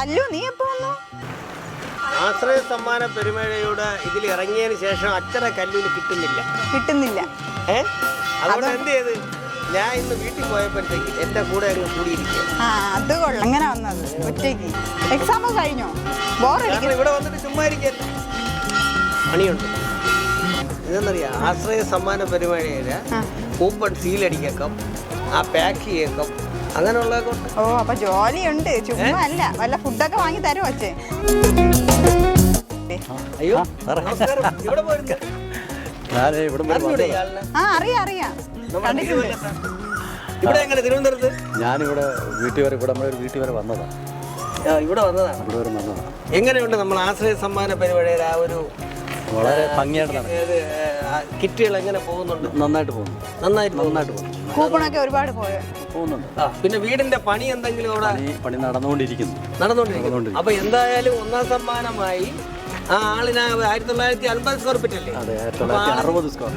കല്ലു നീ എപ്പോ വന്നു? ആശ്രയ സമ്മാന പെരുമഴയുടെ ഇതിൽ ഇറങ്ങിയതിന് ശേഷം അച്ഛനെ കല്ലൂന് കിട്ടുന്നില്ല. അതുകൊണ്ട് എന്ത് ചെയ്ത് ഞാൻ ഇന്ന് വീട്ടിൽ പോയപ്പോഴത്തേക്ക് എന്റെ കൂടെ അങ്ങ് കൂടിയിരിക്കുക. അത് കൊള്ളാം. അങ്ങനെ വന്നത് ഒറ്റയ്ക്ക്. എക്സാം കഴിഞ്ഞോ? ഇവിടെ വന്നിട്ട് ചുമ്മാ ഇരിക്കാൻ പണിയുണ്ട്. ഇതെന്നറിയാം, ആശ്രയ സമ്മാന പെരുമഴയില് കൂപ്പൺ സീലടിക്കാം, ആ പാക്ക് ചെയ്യേക്കാം, അങ്ങനെയുള്ളതൊക്കെ. ഓ, അപ്പൊ ജോലിയുണ്ട്, ചുമ്മാ അല്ല. വല്ല ഫുഡൊക്കെ വാങ്ങി തരുമോ അച്ഛൻ? അയ്യോ, ഇവിടെ പോയിരുന്നു. അറിയാം. ഇവിടെ എങ്ങനെ തിരുവനന്തപുരത്ത്? ഞാനിവിടെ വീട്ടിൽ വരെ വന്നതാണ്. ഇവിടെ വന്നതാണ്. എങ്ങനെയുണ്ട് നമ്മൾ ആശ്രയ സമ്മാന പരിപാടിയുടെ ആ ഒരു വളരെ ഭംഗിയായിട്ട് കിറ്റുകൾ എങ്ങനെ പോകുന്നുണ്ട്? നന്നായിട്ട് പോകുന്നു. കൂപ്പണൊക്കെ ഒരുപാട് പോകുന്നുണ്ട്. പിന്നെ വീടിന്റെ പണി എന്തെങ്കിലും അവിടെ പണി നടന്നുകൊണ്ടിരിക്കുന്നു. അപ്പൊ എന്തായാലും ഒന്നാം സമ്മാനമായി ആ ആളിന് 1950 സ്ക്വയർ ഫീറ്റ് അല്ലേ? 1960 സ്ക്വയർ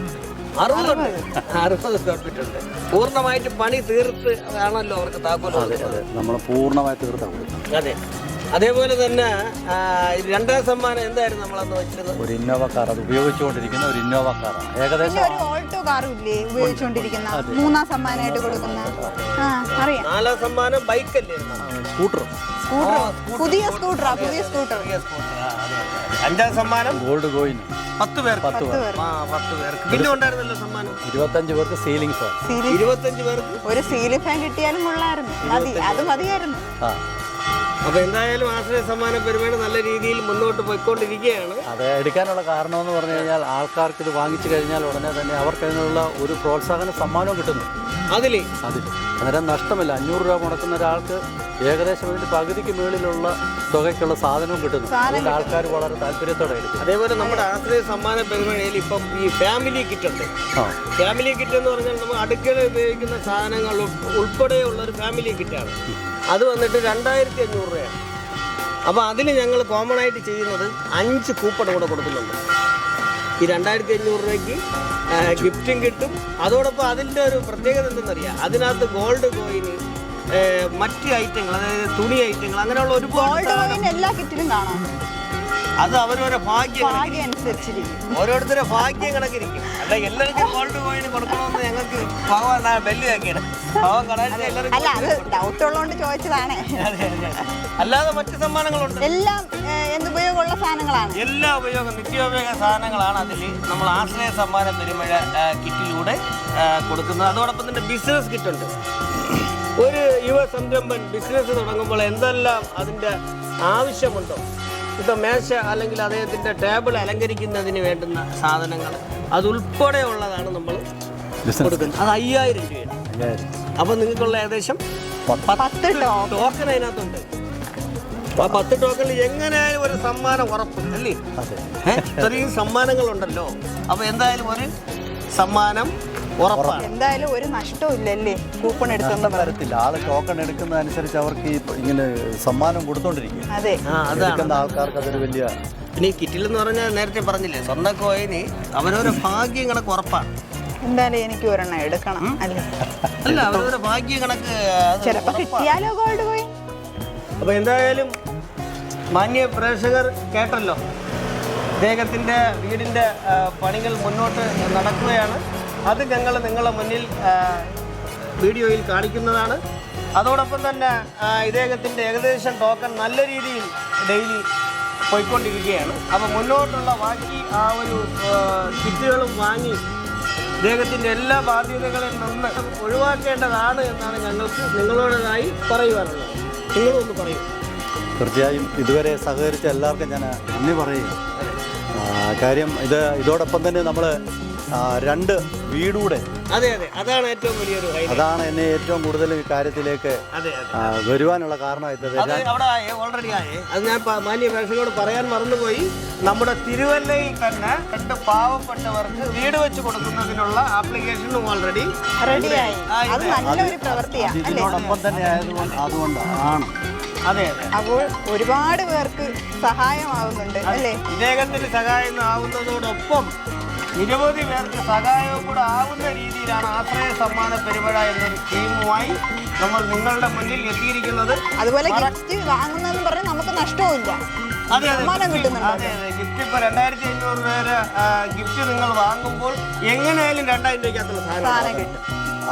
60 സ്ക്വയർ ഫീറ്റ് ഉണ്ട്. പൂർണ്ണമായിട്ട് പണി തീർത്ത് ആണല്ലോ അവർക്ക് താക്കോൽ. നമ്മൾ പൂർണ്ണമായി തീർത്താണ് കൊടുക്കുന്നത്. അതെ. അതേപോലെ തന്നെ രണ്ടാം സമ്മാനം എന്തായിരുന്നു നമ്മളന്ന് വെച്ചിരുന്നത്? ഒരു ഇന്നോവ കാർ, അത് ഉപയോഗിച്ചുകൊണ്ടിരിക്കുന്ന ഒരു ഇന്നോവ കാറാണ്. ഏകദേശം ഒരു ഓൾട്ടോ കാറും ഇല്ലേ ഉപയോഗിച്ചുകൊണ്ടിരിക്കുന്ന? മൂന്നാം സമ്മാനമായിട്ട് കൊടുക്കുന്ന. അറിയാം. നാലാം സമ്മാനം ബൈക്കല്ലേ? സ്കൂട്ടർ. പുതിയ സ്കൂട്ടർ. അഞ്ചാം സമ്മാനം ഗോൾഡ് കോയിൻ. 10 പേർക്ക്. 10 പേർക്ക്. പിന്നെ ഉണ്ടായിരുന്നല്ലോ സമ്മാനം 25 പേർക്ക് സീലിംഗ് ഫാൻ. 25 പേർക്ക് ഒരു സീലിംഗ് ഫാൻ കിട്ടിയാലും കൊള്ളായിരുന്നു. അത് മതിയായിരുന്നു. അപ്പൊ എന്തായാലും ആശ്രയ സമ്മാന പരിപാടി നല്ല രീതിയിൽ മുന്നോട്ട് പോയിക്കൊണ്ടിരിക്കുകയാണ്. അത് എടുക്കാനുള്ള കാരണം എന്ന് പറഞ്ഞു കഴിഞ്ഞാൽ ആൾക്കാർക്ക് ഇത് വാങ്ങിച്ചു കഴിഞ്ഞാൽ ഉടനെ തന്നെ അവർക്ക് അതിനുള്ള ഒരു പ്രോത്സാഹന സമ്മാനവും കിട്ടുന്നു. അതിൽ അന്നേരം നഷ്ടമില്ല. 500 രൂപ മുടക്കുന്ന ഒരാൾക്ക് ഏകദേശം അതിന്റെ പകുതിക്ക് മുകളിലുള്ള തുകയ്ക്കുള്ള സാധനവും കിട്ടുന്നു. അതുകൊണ്ട് ആൾക്കാർ വളരെ താല്പര്യത്തോടെ എടുക്കും. അതേപോലെ നമ്മുടെ ആശ്രയ സമ്മാന പരിപാടിയിൽ ഇപ്പം ഈ ഫാമിലി കിറ്റ് ഉണ്ട്. ഫാമിലി കിറ്റ് എന്ന് പറഞ്ഞാൽ നമ്മൾ അടുക്കള ഉപയോഗിക്കുന്ന സാധനങ്ങൾ ഉൾപ്പെടെയുള്ള ഒരു ഫാമിലി കിറ്റാണ്. അത് വന്നിട്ട് 2500 രൂപയാണ്. അപ്പോൾ അതിന് ഞങ്ങൾ കോമൺ ആയിട്ട് ചെയ്യുന്നത് 5 കൂപ്പൺ കൂടെ കൊടുക്കുന്നുണ്ട്. ഈ 2500 രൂപയ്ക്ക് ഗിഫ്റ്റും കിട്ടും. അതോടൊപ്പം അതിൻ്റെ ഒരു പ്രത്യേകത എന്തെന്നറിയാം, അതിനകത്ത് ഗോൾഡ് കോയിന്, മറ്റ് ഐറ്റങ്ങൾ, അതായത് തുണി ഐറ്റങ്ങൾ, അങ്ങനെയുള്ള ഒരുപാട് എല്ലാ കിറ്റിലും കാണാം. അത് അവരവരെ ഭാഗ്യം അനുസരിച്ചിരിക്കും. ഓരോരുത്തരെ ഭാഗ്യം കണക്കിരിക്കും. അല്ല എല്ലാവർക്കും ഗോൾഡ് കോയിന് കൊടുക്കണമെന്ന് ഞങ്ങൾക്ക് ഭഗവാൻ ബെല്ലിയാക്കിയാണ്. ഭഗവാൻ കടാഴ്ച ഡൗട്ടുള്ളതുകൊണ്ട് ചോദിച്ചതാണ്. അല്ലാതെ മറ്റു സമ്മാനങ്ങളുണ്ട്. എല്ലാം എന്തുപയോഗമുള്ള സാധനങ്ങളാണ്. എല്ലാ നിത്യോപയോഗ സാധനങ്ങളാണ് അതിൽ നമ്മൾ ആശ്രയ സമ്മാന പെരുമഴ കിറ്റിലൂടെ കൊടുക്കുന്നത്. അതോടൊപ്പം തന്നെ ബിസിനസ് കിറ്റുണ്ട്. ഒരു യുവ സംരംഭൻ ബിസിനസ് തുടങ്ങുമ്പോൾ എന്തെല്ലാം അതിൻ്റെ ആവശ്യമുണ്ടോ, ഇപ്പം മേശ അല്ലെങ്കിൽ അദ്ദേഹത്തിൻ്റെ ടേബിൾ അലങ്കരിക്കുന്നതിന് വേണ്ടുന്ന സാധനങ്ങൾ അതുൾപ്പെടെയുള്ളതാണ് നമ്മൾ കൊടുക്കുന്നത്. അത് 5000 രൂപയാണ്. അപ്പം നിങ്ങൾക്കുള്ള ഏകദേശം 10 ടോക്കൺ അതിനകത്തുണ്ട്. ആ 10 ടോക്കണിൽ എങ്ങനെയായാലും ഒരു സമ്മാനം ഉറപ്പ് അല്ലേ? ഇത്രയും സമ്മാനങ്ങളുണ്ടല്ലോ. അപ്പോൾ എന്തായാലും ഒരു സമ്മാനം ഉറപ്പാണ്. എന്തായാലും ഒരു നഷ്ടവും ഇല്ലല്ലേ കൂപ്പൺ എടുക്കുന്ന തരത്തില്ല. ആള് ടോക്കൺ എടുക്കുന്നതനുസരിച്ച് അവർക്ക് ഇങ്ങനെ സമ്മാനം കൊടുത്തോണ്ടിരിക്കും. ആൾക്കാർക്ക് അതൊരു വലിയ. പിന്നെ ഈ കിറ്റിലെന്ന് പറഞ്ഞാൽ നേരത്തെ പറഞ്ഞില്ലേ, സ്വർണ്ണ കോയിന് അവരവരെ ഭാഗ്യം കണക്ക് ഉറപ്പാണ്. എന്തായാലും എനിക്ക് ഒരെണ്ണം എടുക്കണം അല്ലേ? അല്ല, അവരവരെ ഭാഗ്യം കണക്ക് ചിലപ്പോൾ കിട്ടിയാലോ ഗോൾഡ് കോയിൻ. അപ്പൊ എന്തായാലും മാന്യ പ്രേക്ഷകർ കേട്ടല്ലോ, ഇദ്ദേഹത്തിൻ്റെ വീടിൻ്റെ പണികൾ മുന്നോട്ട് നടക്കുകയാണ്. അത് ഞങ്ങൾ നിങ്ങളുടെ മുന്നിൽ വീഡിയോയിൽ കാണിക്കുന്നതാണ്. അതോടൊപ്പം തന്നെ ഇദ്ദേഹത്തിൻ്റെ ഏകദേശം ടോക്കൺ നല്ല രീതിയിൽ ഡെയിലി പോയിക്കൊണ്ടിരിക്കുകയാണ്. അപ്പോൾ മുന്നോട്ടുള്ള ബാക്കി ആ ഒരു കിറ്റുകളും വാങ്ങി ഇദ്ദേഹത്തിൻ്റെ എല്ലാ ബാധ്യതകളിൽ നിന്ന് ഒഴിവാക്കേണ്ടതാണ് എന്നാണ് ഞങ്ങൾക്ക് നിങ്ങളോടേതായി പറയുവാനുള്ളത്. നിങ്ങളൊന്ന് പറയൂ. തീർച്ചയായും ഇതുവരെ സഹകരിച്ച എല്ലാവർക്കും ഞാൻ നന്ദി പറയും. കാര്യം ഇതോടൊപ്പം തന്നെ നമ്മൾ 2 വീടൂടെ, അതാണ് ഏറ്റവും വലിയൊരു, അതാണ് എന്നെ ഏറ്റവും കൂടുതൽ ഈ കാര്യത്തിലേക്ക് വരുവാനുള്ള കാരണമായിട്ടത്. ഓൾറെഡി ആയേ. അത് ഞാൻ മാന്യ പ്രേക്ഷകരോട് പറയാൻ മറന്നുപോയി. നമ്മുടെ തിരുവല്ലയിൽ തന്നെ 2 പാവപ്പെട്ടവർക്ക് വീട് വെച്ച് കൊടുക്കുന്നതിനുള്ള ആപ്ലിക്കേഷനും ഓൾറെഡി റെഡിയായി. അത് നല്ലൊരു പ്രവൃത്തിയാണ്. ഇതിനോടൊപ്പം തന്നെ അതുകൊണ്ടാണ്. അതെ. അപ്പോൾ ഒരുപാട് പേർക്ക് സഹായമാവുന്നുണ്ട് അല്ലേ? ഇദ്ദേഹത്തിന് സഹായം ആവുന്നതോടൊപ്പം നിരവധി പേർക്ക് സഹായവും കൂടെ ആവുന്ന രീതിയിലാണ് ആശ്രയ സമ്മാന പെരുമഴ എന്നൊരു സ്കീമുമായി നമ്മൾ നിങ്ങളുടെ മുന്നിൽ എത്തിയിരിക്കുന്നത്. അതുപോലെ ഗിഫ്റ്റ് വാങ്ങുന്നതെന്ന് പറഞ്ഞാൽ നമുക്ക് നഷ്ടവുമില്ല. അതെ അതെ ഗിഫ്റ്റ് ഇപ്പോൾ 2500 പേര് ഗിഫ്റ്റ് നിങ്ങൾ വാങ്ങുമ്പോൾ എങ്ങനെയായാലും 2000 രൂപയ്ക്കകത്തുള്ള സാധനം കിട്ടും.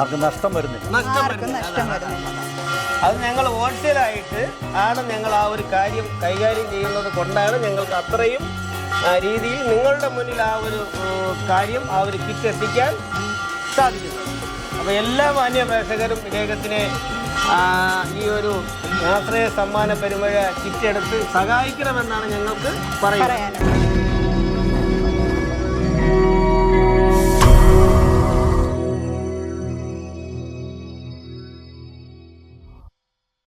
ആർക്കും നഷ്ടം വരുന്നില്ല. നഷ്ടം വരുന്നില്ല. അത് ഞങ്ങൾ ഹോൾസെയിലായിട്ട് ആണ് ഞങ്ങൾ ആ ഒരു കാര്യം കൈകാര്യം ചെയ്യുന്നത് കൊണ്ടാണ് ഞങ്ങൾക്ക് അത്രയും രീതിയിൽ നിങ്ങളുടെ മുന്നിൽ ആ ഒരു കാര്യം ആ ഒരു കിറ്റ് എത്തിക്കാൻ സാധിക്കുന്നത്. അപ്പോൾ എല്ലാ മാന്യ പ്രേക്ഷകരും ഇദ്ദേഹത്തിനെ ഈ ഒരു ആശ്രയ സമ്മാന പെരുമഴ കിറ്റ് എടുത്ത് സഹായിക്കണമെന്നാണ് ഞങ്ങൾക്ക് പറയുന്നത്.